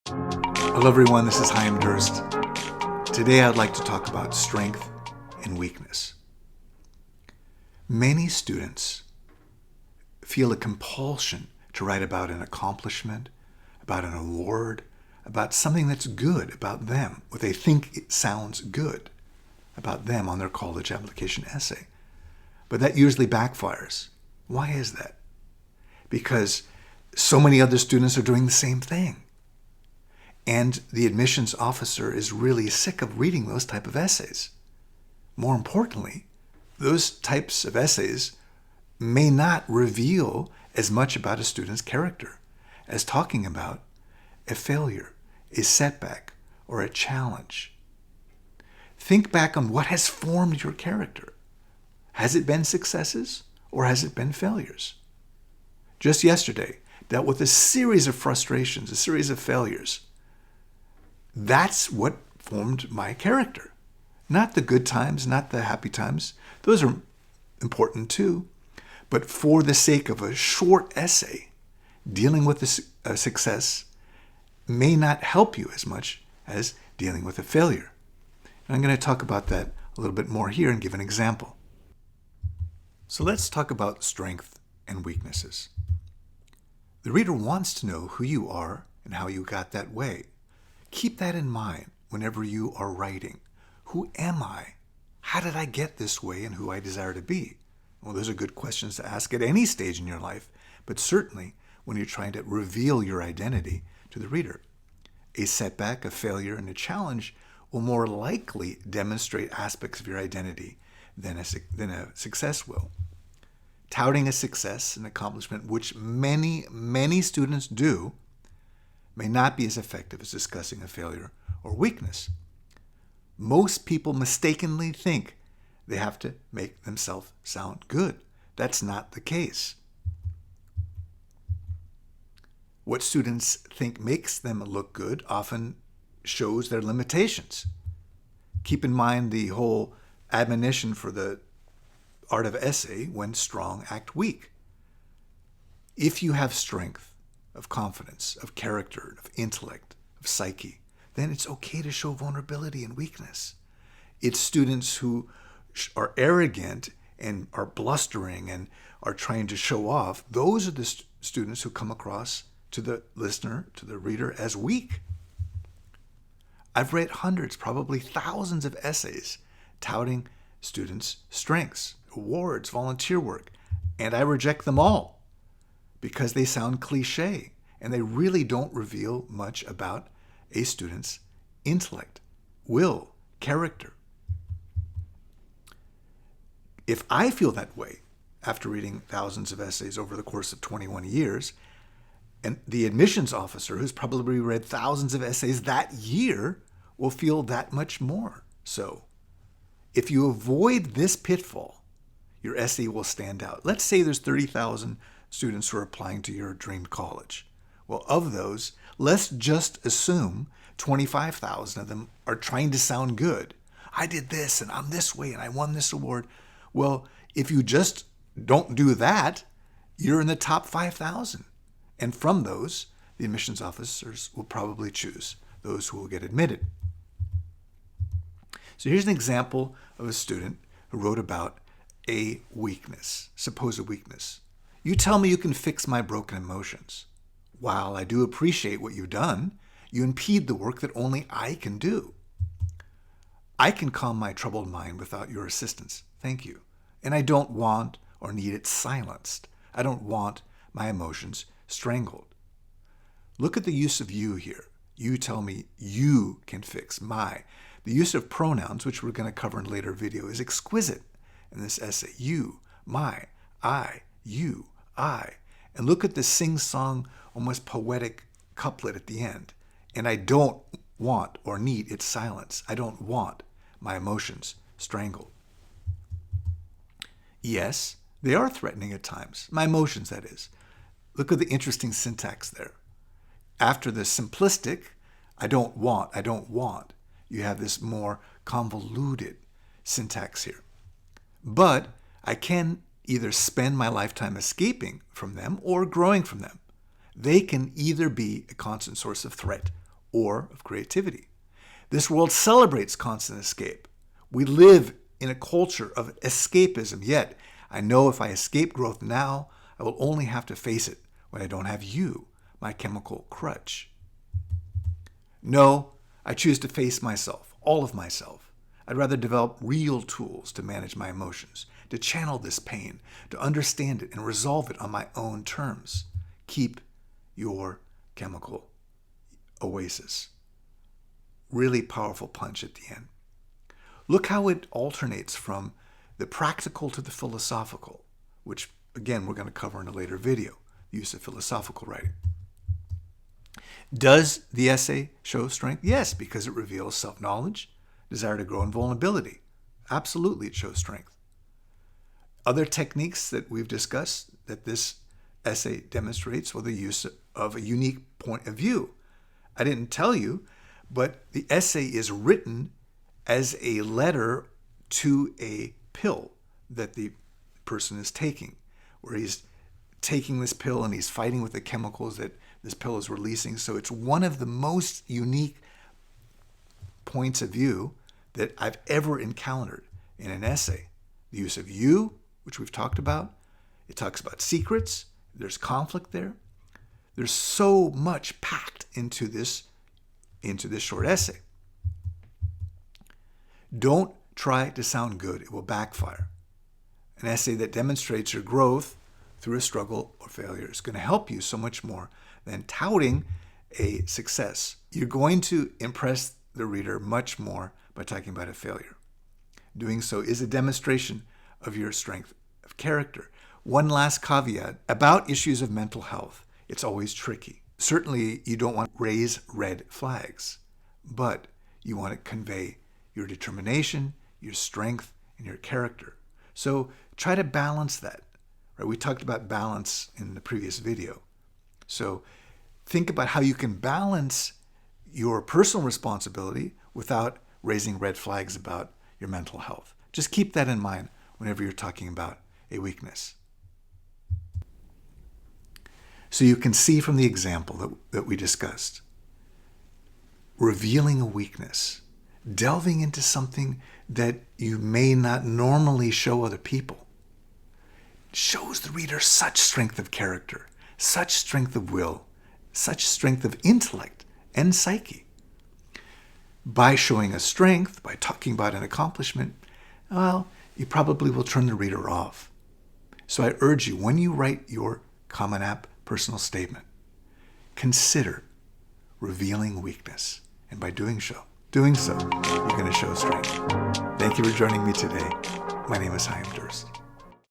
Hello everyone, this is Chaim Durst. Today I'd like to talk about strength and weakness. Many students feel a compulsion to write about an accomplishment, about an award, about something that's good about them, what they think it sounds good about them on their college application essay. But that usually backfires. Why is that? Because so many other students are doing the same thing. And the admissions officer is really sick of reading those type of essays. More importantly, those types of essays may not reveal as much about a student's character as talking about a failure, a setback, or a challenge. Think back on what has formed your character. Has it been successes or has it been failures? Just yesterday, dealt with a series of frustrations, a series of failures. That's what formed my character. Not the good times, not the happy times. Those are important too. But for the sake of a short essay, dealing with a success may not help you as much as dealing with a failure. And I'm going to talk about that a little bit more here and give an example. So let's talk about strength and weaknesses. The reader wants to know who you are and how you got that way. Keep that in mind whenever you are writing. Who am I? How did I get this way and who I desire to be? Well, those are good questions to ask at any stage in your life, but certainly when you're trying to reveal your identity to the reader. A setback, a failure, and a challenge will more likely demonstrate aspects of your identity than a success will. Touting a success, an accomplishment, which many students do, may not be as effective as discussing a failure or weakness. Most people mistakenly think they have to make themselves sound good. That's not the case. What students think makes them look good often shows their limitations. Keep in mind the whole admonition for the art of essay: when strong, act weak. If you have strength of confidence, of character, of intellect, of psyche, then it's okay to show vulnerability and weakness. It's students who are arrogant and are blustering and are trying to show off. Those are the students who come across to the listener, to the reader, as weak. I've read hundreds, probably thousands of essays touting students' strengths, awards, volunteer work, and I reject them all because they sound cliche and they really don't reveal much about a student's intellect, will, character. If I feel that way after reading thousands of essays over the course of 21 years, and the admissions officer, who's probably read thousands of essays that year, will feel that much more so. If you avoid this pitfall, your essay will stand out. Let's say there's 30,000 students who are applying to your dream college. Well, of those, let's just assume 25,000 of them are trying to sound good. I did this and I'm this way and I won this award. Well, if you just don't do that, you're in the top 5,000. And from those, the admissions officers will probably choose those who will get admitted. So here's an example of a student who wrote about a weakness, supposed weakness. You tell me you can fix my broken emotions. While I do appreciate what you've done, you impede the work that only I can do. I can calm my troubled mind without your assistance. Thank you. And I don't want or need it silenced. I don't want my emotions strangled. Look at the use of you here. You tell me you can fix my. The use of pronouns, which we're going to cover in a later video, is exquisite in this essay. You, my, I, you, I. And look at the sing-song, almost poetic couplet at the end. And I don't want or need its silence. I don't want my emotions strangled. Yes, they are threatening at times. My emotions, that is. Look at the interesting syntax there. After the simplistic, I don't want, you have this more convoluted syntax here. But I can either spend my lifetime escaping from them or growing from them. They can either be a constant source of threat or of creativity. This world celebrates constant escape. We live in a culture of escapism, yet I know if I escape growth now, I will only have to face it when I don't have you, my chemical crutch. No, I choose to face myself, all of myself. I'd rather develop real tools to manage my emotions, to channel this pain, to understand it and resolve it on my own terms. Keep your chemical oasis. Really powerful punch at the end. Look how it alternates from the practical to the philosophical, which again we're going to cover in a later video, the use of philosophical writing. Does the essay show strength? Yes, because it reveals self-knowledge, desire to grow, and vulnerability. Absolutely, it shows strength. Other techniques that we've discussed that this essay demonstrates were the use of a unique point of view. I didn't tell you, but the essay is written as a letter to a pill that the person is taking, where he's taking this pill and he's fighting with the chemicals that this pill is releasing. So it's one of the most unique points of view that I've ever encountered in an essay. The use of you, which we've talked about. It talks about secrets. There's conflict there. There's so much packed into this short essay. Don't try to sound good. It will backfire. An essay that demonstrates your growth through a struggle or failure is going to help you so much more than touting a success. You're going to impress the reader much more by talking about a failure. Doing so is a demonstration of your strength of character. One last caveat about issues of mental health. It's always tricky. Certainly, you don't want to raise red flags, but you want to convey your determination, your strength, and your character. So try to balance that. Right? We talked about balance in the previous video. So think about how you can balance your personal responsibility without raising red flags about your mental health. Just keep that in mind whenever you're talking about a weakness. So you can see from the example that we discussed, revealing a weakness, delving into something that you may not normally show other people, shows the reader such strength of character, such strength of will, such strength of intellect and psyche. By showing a strength, by talking about an accomplishment, well, you probably will turn the reader off. So I urge you, when you write your Common App personal statement, consider revealing weakness. And by doing so, you're going to show strength. Thank you for joining me today. My name is Chaim Durst.